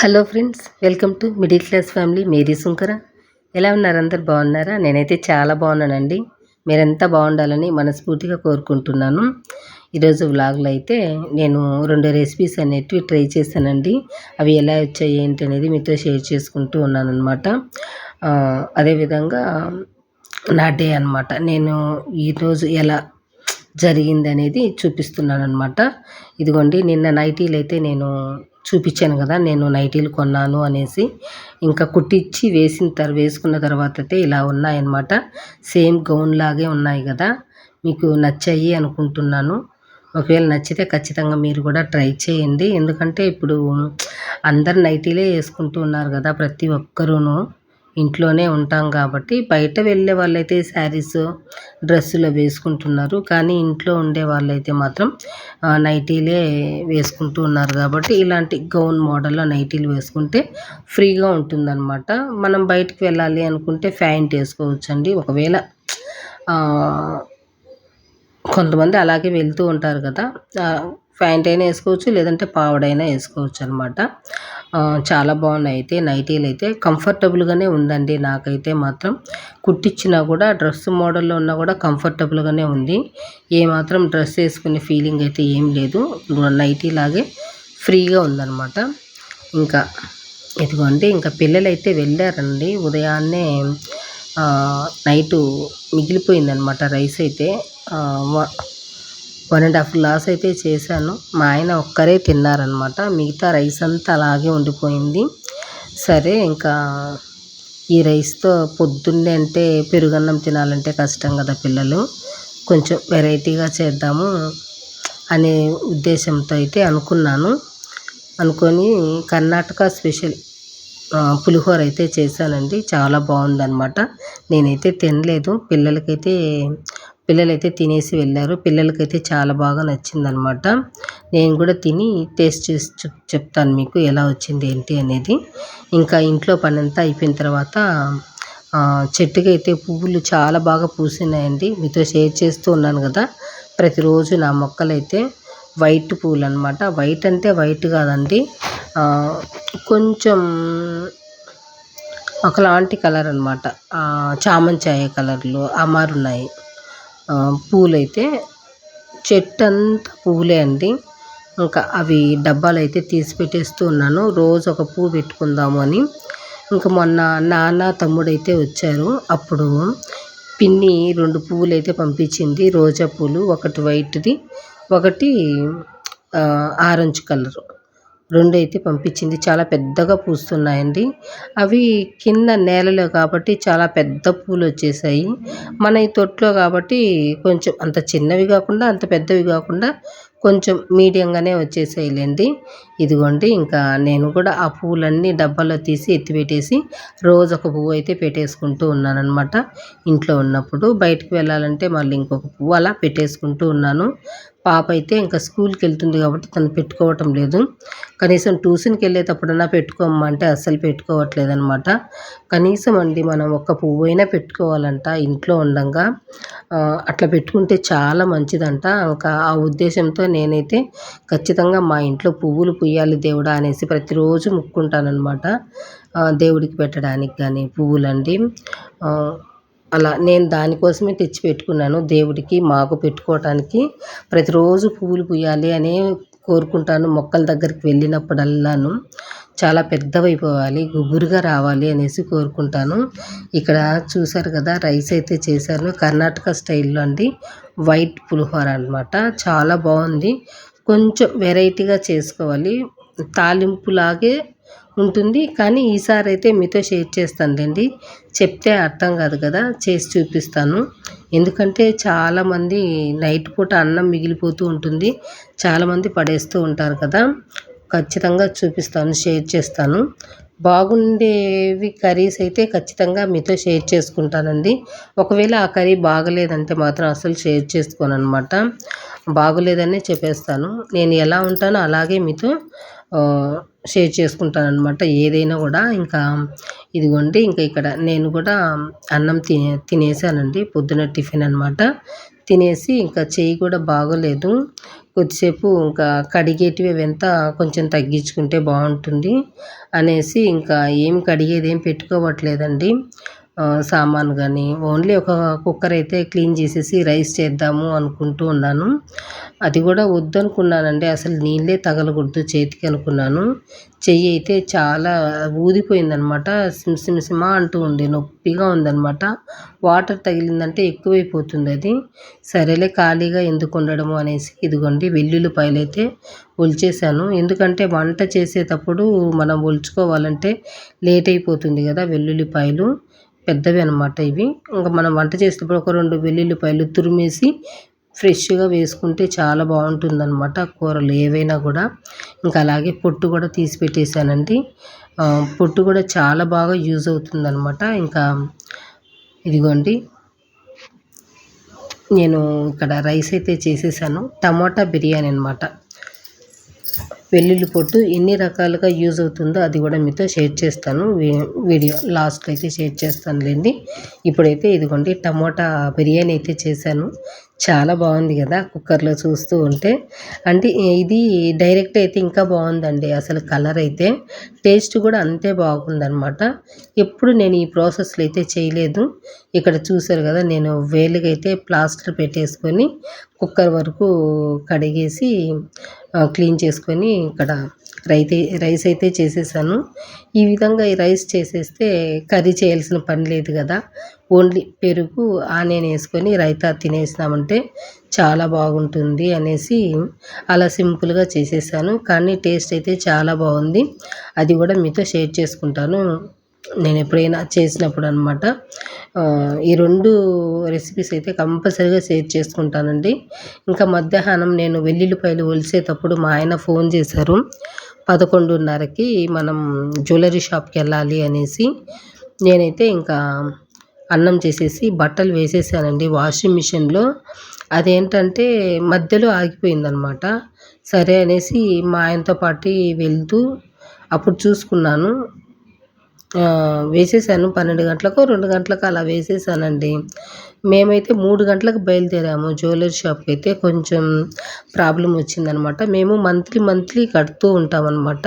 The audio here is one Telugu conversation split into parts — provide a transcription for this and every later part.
Hello friends, welcome to middle class family Mary Sunkara. ఎలా ఉన్నారు? అందరు బాగున్నారా? నేనైతే చాలా బాగున్నానండి. మీరంతా బాగుండాలని మనస్ఫూర్తిగా కోరుకుంటున్నాను. ఈరోజు వ్లాగ్లో అయితే నేను 2 రెసిపీస్ అనేటివి ట్రై చేశానండి. అవి ఎలా వచ్చాయి ఏంటి అనేది మీతో షేర్ చేసుకుంటూ ఉన్నానన్నమాట. అదేవిధంగా నా డే అనమాట, నేను ఈరోజు ఎలా జరిగింది అనేది చూపిస్తున్నాను అనమాట. ఇదిగోండి, నిన్న నైటీలు అయితే నేను చూపించాను కదా, నేను నైటీలు కొన్నాను అనేసి. ఇంకా కుట్టించి వేసుకున్న తర్వాత అయితే ఇలా ఉన్నాయన్నమాట. సేమ్ గౌన్ లాగే ఉన్నాయి కదా, మీకు నచ్చాయి అనుకుంటున్నాను. ఒకవేళ నచ్చితే ఖచ్చితంగా మీరు కూడా ట్రై చేయండి. ఎందుకంటే ఇప్పుడు అందరు నైటీలే వేసుకుంటూ ఉన్నారు కదా, ప్రతి ఒక్కరూను. ఇంట్లోనే ఉంటాం కాబట్టి బయట వెళ్ళే వాళ్ళైతే శారీస్ డ్రెస్సులు వేసుకుంటున్నారు. కానీ ఇంట్లో ఉండే వాళ్ళైతే మాత్రం నైటీలే వేసుకుంటూ ఉన్నారు. కాబట్టి ఇలాంటి గౌన్ మోడల్లో నైటీలు వేసుకుంటే ఫ్రీగా ఉంటుందన్నమాట. మనం బయటికి వెళ్ళాలి అనుకుంటే ప్యాంట్ వేసుకోవచ్చండి. ఒకవేళ కొంతమంది అలాగే వెళ్తూ ఉంటారు కదా, ప్యాంట్ అయినా వేసుకోవచ్చు, లేదంటే పావడైనా వేసుకోవచ్చు అనమాట. చాలా బాగున్నాయి అయితే నైటీలు అయితే. కంఫర్టబుల్గానే ఉందండి. నాకైతే మాత్రం కుట్టించినా కూడా డ్రెస్ మోడల్లో ఉన్నా కూడా కంఫర్టబుల్గానే ఉంది. ఏమాత్రం డ్రెస్ వేసుకునే ఫీలింగ్ అయితే ఏం లేదు. నైటీ లాగే ఫ్రీగా ఉందన్నమాట. ఇంకా ఇదిగోండి, ఇంకా పిల్లలు అయితే వెళ్ళారండి. ఉదయాన్నే నైటు మిగిలిపోయిందనమాట రైస్ అయితే. 1.5 గ్లాస్ అయితే చేశాను. మా ఆయన ఒక్కరే తిన్నారనమాట. మిగతా రైస్ అంతా అలాగే ఉండిపోయింది. సరే, ఇంకా ఈ రైస్తో పొద్దున్నే అంటే పెరుగన్నం తినాలంటే కష్టం కదా పిల్లలు. కొంచెం వెరైటీగా చేద్దాము అనే ఉద్దేశంతో అయితే అనుకొని కర్ణాటక స్పెషల్ పులిహోర అయితే చేశానండి. చాలా బాగుందన్నమాట. నేనైతే తినలేదు, పిల్లలైతే తినేసి వెళ్ళారు. పిల్లలకైతే చాలా బాగా నచ్చిందనమాట. నేను కూడా తిని టేస్ట్ చేసి చెప్తాను మీకు ఎలా వచ్చింది ఏంటి అనేది. ఇంకా ఇంట్లో పని అంతా అయిపోయిన తర్వాత చెట్టుకి అయితే పువ్వులు చాలా బాగా పూసినాయండి. మీతో షేర్ చేస్తూ ఉన్నాను కదా, ప్రతిరోజు నా మొక్కలైతే వైట్ పువ్వులు అనమాట. వైట్ అంటే వైట్ కాదండి, కొంచెం ఒకలాంటి కలర్ అనమాట. చామంచాయ కలర్లో అమారున్నాయి పూలైతే. చెట్టు అంతా పువ్వులే అండి. ఇంకా అవి డబ్బాలు అయితే తీసి పెట్టేస్తూ ఉన్నాను, రోజు ఒక పువ్వు పెట్టుకుందాము అని. ఇంకా మొన్న నాన్న తమ్ముడైతే వచ్చారు. అప్పుడు పిన్ని 2 పువ్వులు అయితే పంపించింది. రోజా పూలు, ఒకటి వైట్ది, ఒకటి ఆరెంజ్ కలరు. 2 అయితే పంపించింది. చాలా పెద్దగా పూస్తున్నాయండి. అవి కింద నేలలో కాబట్టి చాలా పెద్ద పూలు వచ్చేసాయి. మన ఈ తొట్లో కాబట్టి కొంచెం అంత చిన్నవి కాకుండా అంత పెద్దవి కాకుండా కొంచెం మీడియంగానే వచ్చేసాయిలేండి. ఇదిగోండి, ఇంకా నేను కూడా ఆ పువ్వులన్నీ డబ్బాలో తీసి ఎత్తిపెట్టేసి రోజు ఒక పువ్వు అయితే పెట్టేసుకుంటూ ఉన్నానన్నమాట. ఇంట్లో ఉన్నప్పుడు బయటికి వెళ్ళాలంటే మళ్ళీ ఇంకొక పువ్వు అలా పెట్టేసుకుంటూ ఉన్నాను. పాప అయితే ఇంకా స్కూల్కి వెళ్తుంది కాబట్టి తను పెట్టుకోవటం లేదు. కనీసం ట్యూషన్కి వెళ్ళేటప్పుడన్నా పెట్టుకోమంటే అస్సలు పెట్టుకోవట్లేదనమాట. కనీసం అండి, మనం ఒక్క పువ్వు అయినా పెట్టుకోవాలంట ఇంట్లో ఉండంగా. అట్లా పెట్టుకుంటే చాలా మంచిదంట. ఇంకా ఆ ఉద్దేశంతో నేనైతే ఖచ్చితంగా మా ఇంట్లో పువ్వులు పుయ్యాలి దేవుడా అనేసి ప్రతిరోజు ముక్కుంటానమాట. దేవుడికి పెట్టడానికి కానీ పువ్వులండి. అలా నేను దానికోసమే తెచ్చి పెట్టుకున్నాను. దేవుడికి మాకు పెట్టుకోవటానికి ప్రతిరోజు పువ్వులు పుయ్యాలి అని కోరుకుంటాను. మొక్కల దగ్గరికి వెళ్ళినప్పుడల్లాను చాలా పెద్దవైపోవాలి, గుబురుగా రావాలి అనేసి కోరుకుంటాను. ఇక్కడ చూసారు కదా, రైస్ అయితే చేశాను కర్ణాటక స్టైల్లో అండి. వైట్ పులిహోర అనమాట. చాలా బాగుంది. కొంచెం వెరైటీగా చేసుకోవాలి, తాలింపులాగే ఉంటుంది. కానీ ఈసారి అయితే మీతో షేర్ చేస్తానులేండి. చెప్తే అర్థం కాదు కదా, చేసి చూపిస్తాను. ఎందుకంటే చాలామంది నైట్ పూట అన్నం మిగిలిపోతూ ఉంటుంది, చాలామంది పడేస్తూ ఉంటారు కదా. ఖచ్చితంగా చూపిస్తాను, షేర్ చేస్తాను. బాగుండేవి కర్రీస్ అయితే ఖచ్చితంగా మీతో షేర్ చేసుకుంటానండి. ఒకవేళ ఆ కర్రీ బాగలేదంటే మాత్రం అసలు షేర్ చేసుకోను అనమాట. బాగోలేదనే చెప్పేస్తాను. నేను ఎలా ఉంటానో అలాగే మీతో షేర్ చేసుకుంటాను అనమాట ఏదైనా కూడా. ఇంకా ఇదిగోండి, ఇంకా ఇక్కడ నేను కూడా అన్నం తినేసానండి. పొద్దున టిఫిన్ అనమాట. తినేసి ఇంకా చెయ్యి కూడా బాగోలేదు, కొద్దిసేపు ఇంకా కడిగేటివి అవంతా కొంచెం తగ్గించుకుంటే బాగుంటుంది అనేసి ఇంకా ఏం కడిగేది ఏం పెట్టుకోవట్లేదండి. సామాను కానీ ఓన్లీ ఒక కుక్కర్ అయితే క్లీన్ చేసేసి రైస్ చేద్దాము అనుకుంటూ ఉన్నాను. అది కూడా వద్దనుకున్నానండి, అసలు నీళ్ళే తగలకూడదు చేతికి అనుకున్నాను. చెయ్యి అయితే చాలా ఊదిపోయిందనమాట, సిమ అంటూ ఉంది, నొప్పిగా ఉందనమాట. వాటర్ తగిలిందంటే ఎక్కువైపోతుంది అది. సరేలే ఖాళీగా ఎందుకు ఉండడము అనేసి ఇదిగోండి వెల్లుల్లిపాయలు అయితే ఒలిచేసాను. ఎందుకంటే వంట చేసేటప్పుడు మనం ఒలుచుకోవాలంటే లేట్ అయిపోతుంది కదా, వెల్లుల్లిపాయలు పెద్దవి అనమాట ఇవి. ఇంకా మనం వంట చేసేటప్పుడు ఒక 2 వెల్లుల్లిపాయలు తురిమేసి ఫ్రెష్గా వేసుకుంటే చాలా బాగుంటుందన్నమాట కూరలు ఏవైనా కూడా. ఇంకా అలాగే పొట్టు కూడా తీసి పెట్టేశానండి. పొట్టు కూడా చాలా బాగా యూజ్ అవుతుందన్నమాట. ఇంకా ఇదిగోండి నేను ఇక్కడ రైస్ అయితే చేసేసాను. టమాటా బిర్యానీ అనమాట. వెల్లుల్లి పొట్టు ఎన్ని రకాలుగా యూజ్ అవుతుందో అది కూడా మీతో షేర్ చేస్తాను, వీడియో లాస్ట్లో అయితే షేర్ చేస్తానులేండి. ఇప్పుడైతే ఇదిగోండి టమోటా బిర్యానీ అయితే చేశాను. చాలా బాగుంది కదా కుక్కర్లో చూస్తూ ఉంటే. అంటే ఇది డైరెక్ట్ అయితే ఇంకా బాగుందండి, అసలు కలర్ అయితే టేస్ట్ కూడా అంతే బాగుందనమాట. ఎప్పుడు నేను ఈ ప్రాసెస్లో అయితే చేయలేదు. ఇక్కడ చూసారు కదా, నేను వేలుగైతే ప్లాస్టర్ పెట్టేసుకొని కుక్కర్ వరకు కడిగేసి క్లీన్ చేసుకొని ఇక్కడ రైస్ అయితే చేసేసాను. ఈ విధంగా ఈ రైస్ చేసేస్తే కర్రీ చేయాల్సిన పని లేదు కదా, ఓన్లీ పెరుగు ఆనియన్ వేసుకొని రైతా తినేసినామంటే చాలా బాగుంటుంది అనేసి అలా సింపుల్గా చేసేసాను. కానీ టేస్ట్ అయితే చాలా బాగుంది, అది కూడా మీతో షేర్ చేసుకుంటాను నేను ఎప్పుడైనా చేసినప్పుడు అనమాట. ఈ 2 రెసిపీస్ అయితే కంపల్సరీగా షేర్ చేసుకుంటానండి. ఇంకా మధ్యాహ్నం నేను వెల్లుల్లిపాయలు ఒలిసేటప్పుడు మా ఆయన ఫోన్ చేశారు 11:30కి, మనం జ్యువెలరీ షాప్కి వెళ్ళాలి అనేసి. నేనైతే ఇంకా అన్నం చేసేసి బట్టలు వేసేసానండి వాషింగ్ మిషన్లో. అదేంటంటే మధ్యలో ఆగిపోయిందనమాట. సరే అనేసి మా ఆయనతో పాటు వెళ్తూ అప్పుడు చూసుకున్నాను, వేసేసాను. 12 గంటలకో 2 గంటలకో అలా వేసేసానండి. మేమైతే 3 గంటలకు బయలుదేరాము జ్యువెలరీ షాప్కి. అయితే కొంచెం ప్రాబ్లం వచ్చిందనమాట. మేము మంత్లీ కడుతూ ఉంటామన్నమాట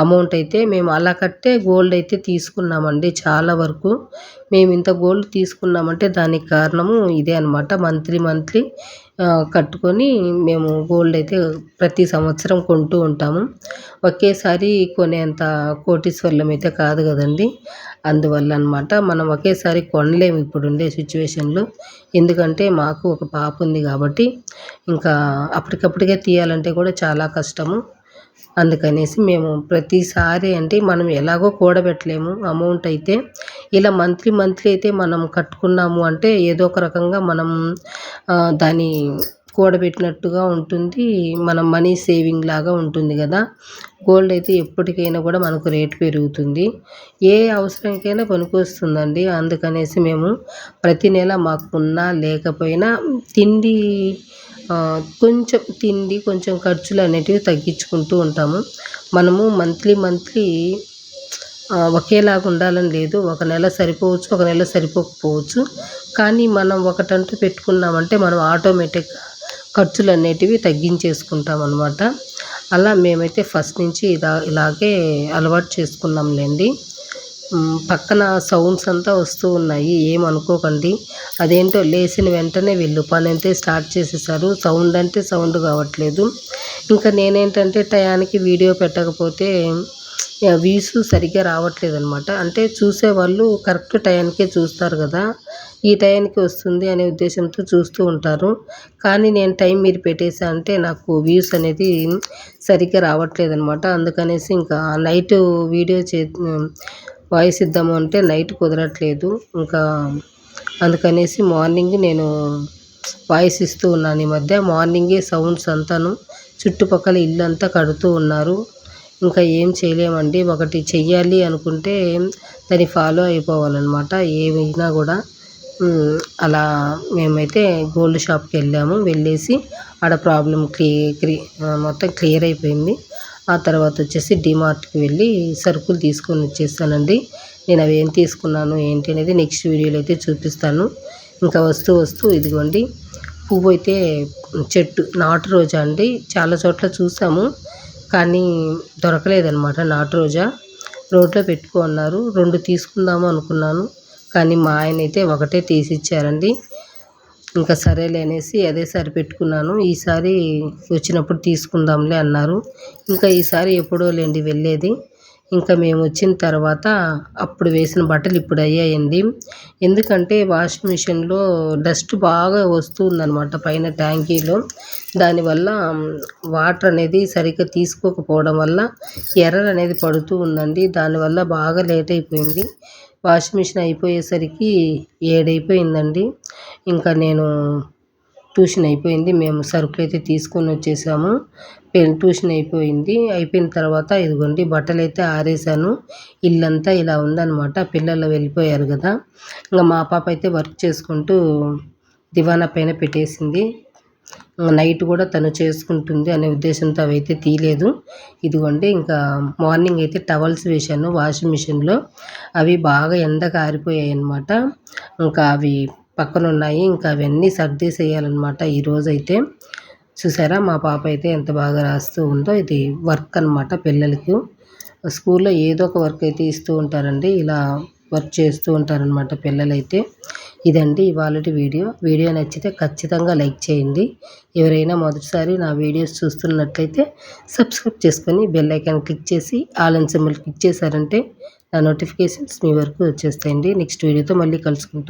అమౌంట్ అయితే. మేము అలా కట్టే గోల్డ్ అయితే తీసుకున్నామండి చాలా వరకు. మేము ఇంత గోల్డ్ తీసుకున్నామంటే దానికి కారణము ఇదే అనమాట. మంత్లీ కట్టుకొని మేము గోల్డ్ అయితే ప్రతి సంవత్సరం కొంటూ ఉంటాము. ఒకేసారి కొనేంత కోటీశ్వర్లం అయితే కాదు కదండి, అందువల్ల అనమాట. మనం ఒకేసారి కొనలేము ఇప్పుడుండే సిచ్యువేషన్లో. ఎందుకంటే మాకు ఒక పాప ఉంది కాబట్టి ఇంకా అప్పటికప్పటికే తీయాలంటే కూడా చాలా కష్టము. అందుకనేసి మేము ప్రతిసారి అంటే మనం ఎలాగో కూడబెట్టలేము అమౌంట్ అయితే. ఇలా మంత్లీ అయితే మనం కట్టుకున్నాము అంటే ఏదో ఒక రకంగా మనం దాన్ని కూడబెట్టినట్టుగా ఉంటుంది, మనం మనీ సేవింగ్ లాగా ఉంటుంది కదా. గోల్డ్ అయితే ఎప్పటికైనా కూడా మనకు రేటు పెరుగుతుంది, ఏ అవసరానికైనా పనికొస్తుందండి. అందుకనేసి మేము ప్రతి నెల మాకున్నా లేకపోయినా కొంచెం ఖర్చులు అనేటివి తగ్గించుకుంటూ ఉంటాము. మనము మంత్లీ ఒకేలాగా ఉండాలని లేదు. ఒక నెల సరిపోవచ్చు, ఒక నెల సరిపోకపోవచ్చు. కానీ మనం ఒకటంటూ పెట్టుకున్నామంటే మనం ఆటోమేటిక్గా ఖర్చులు అనేటివి తగ్గించేసుకుంటాం అనమాట. అలా మేమైతే ఫస్ట్ నుంచి ఇలాగే అలవాటు చేసుకున్నాంలేండి. పక్కన సౌండ్స్ అంతా వస్తూ ఉన్నాయి, ఏమనుకోకండి. అదేంటో లేచిన వెంటనే వీళ్ళు పని అయితే స్టార్ట్ చేసేసారు. సౌండ్ అంటే సౌండ్ కావట్లేదు. ఇంకా నేనేంటంటే టయానికి వీడియో పెట్టకపోతే వ్యూస్ సరిగ్గా రావట్లేదు అనమాట. అంటే చూసేవాళ్ళు కరెక్ట్ టయానికే చూస్తారు కదా, ఈ టయానికి వస్తుంది అనే ఉద్దేశంతో చూస్తూ ఉంటారు. కానీ నేను టైం మీరు పెట్టేసా అంటే నాకు వ్యూస్ అనేది సరిగ్గా రావట్లేదు అనమాట. అందుకనేసి ఇంకా నైట్ వీడియో వాయిస్ ఇద్దాము అంటే నైట్ కుదరట్లేదు. ఇంకా అందుకనేసి మార్నింగ్ నేను వాయిస్ ఇస్తూ ఉన్నాను. ఈ మధ్య మార్నింగే సౌండ్స్ అంతాను చుట్టుపక్కల ఇల్లు అంతా కడుతూ ఉన్నారు. ఇంకా ఏం చేయలేమండి, ఒకటి చెయ్యాలి అనుకుంటే దాన్ని ఫాలో అయిపోవాలన్నమాట ఏమైనా కూడా. అలా మేమైతే గోల్డ్ షాప్కి వెళ్ళేసి ఆడ ప్రాబ్లం మొత్తం క్లియర్ అయిపోయింది. ఆ తర్వాత వచ్చేసి డిమార్ట్కి వెళ్ళి సరుకులు తీసుకొని వచ్చేసానండి. నేను అవి ఏం తీసుకున్నాను ఏంటి అనేది నెక్స్ట్ వీడియోలో అయితే చూపిస్తాను. ఇంకా వస్తూ ఇదిగోండి పువ్వు అయితే చెట్టు నాటు రోజా అండి. చాలా చోట్ల చూసాము కానీ దొరకలేదనమాట నాటు రోజా. రోడ్లో పెట్టుకో అన్నారు. 2 తీసుకుందాము అనుకున్నాను కానీ మా ఆయన అయితే ఒకటే తీసిచ్చారండి. ఇంకా సరేలే అనేసి అదే సరిపెట్టుకున్నాను. ఈసారి వచ్చినప్పుడు తీసుకుందాంలే అన్నారు. ఇంకా ఈసారి ఎప్పుడో లేండి వెళ్ళేది. ఇంకా మేము వచ్చిన తర్వాత అప్పుడు వేసిన బట్టలు ఇప్పుడు అయ్యాయండి. ఎందుకంటే వాషింగ్ మిషన్లో డస్ట్ బాగా వస్తూ ఉందనమాట పైన ట్యాంకీలో. దానివల్ల వాటర్ అనేది సరిగ్గా తీసుకోకపోవడం వల్ల ఎర్రర్ అనేది పడుతూ ఉందండి. దానివల్ల బాగా లేట్ అయిపోయింది. వాషింగ్ మిషన్ అయిపోయేసరికి 7 అయిపోయిందండి. ఇంకా నేను ట్యూషన్ అయిపోయింది. మేము సరుకులైతే తీసుకొని వచ్చేసాము. ట్యూషన్ అయిపోయింది. అయిపోయిన తర్వాత ఇదిగోండి బట్టలైతే ఆరేసాను. ఇల్లంతా ఇలా ఉందనమాట. పిల్లలు వెళ్ళిపోయారు కదా. ఇంకా మా పాప అయితే వర్క్ చేసుకుంటూ దివానా పైన పెట్టేసింది. నైట్ కూడా తను చేసుకుంటుంది అనే ఉద్దేశంతో అవైతే తీయలేదు. ఇదిగోండి ఇంకా మార్నింగ్ అయితే టవల్స్ వేశాను వాషింగ్ మిషన్లో. అవి బాగా ఎండకు ఆరిపోయాయి అన్నమాట. ఇంకా అవి పక్కన ఉన్నాయి. ఇంకా అవన్నీ సర్దేసేయాలన్నమాట ఈరోజైతే. చూసారా మా పాప అయితే ఎంత బాగా రాస్తూ ఉందో. ఇది వర్క్ అనమాట పిల్లలకి. స్కూల్లో ఏదో ఒక వర్క్ అయితే ఇస్తూ ఉంటారండి. ఇలా వర్క్ చేస్తూ ఉంటారనమాట పిల్లలైతే. ఇదండి ఇవాళటి వీడియో. వీడియో నచ్చితే ఖచ్చితంగా లైక్ చేయండి. ఎవరైనా మొదటిసారి నా వీడియోస్ చూస్తున్నట్లయితే సబ్స్క్రైబ్ చేసుకొని బెల్ ఐకాన్ క్లిక్ చేసి ఆల్ అని సింబల్ క్లిక్ చేశారంటే నా నోటిఫికేషన్స్ మీ వరకు వచ్చేస్తాయండి. నెక్స్ట్ వీడియోతో మళ్ళీ కలుసుకుంటాం.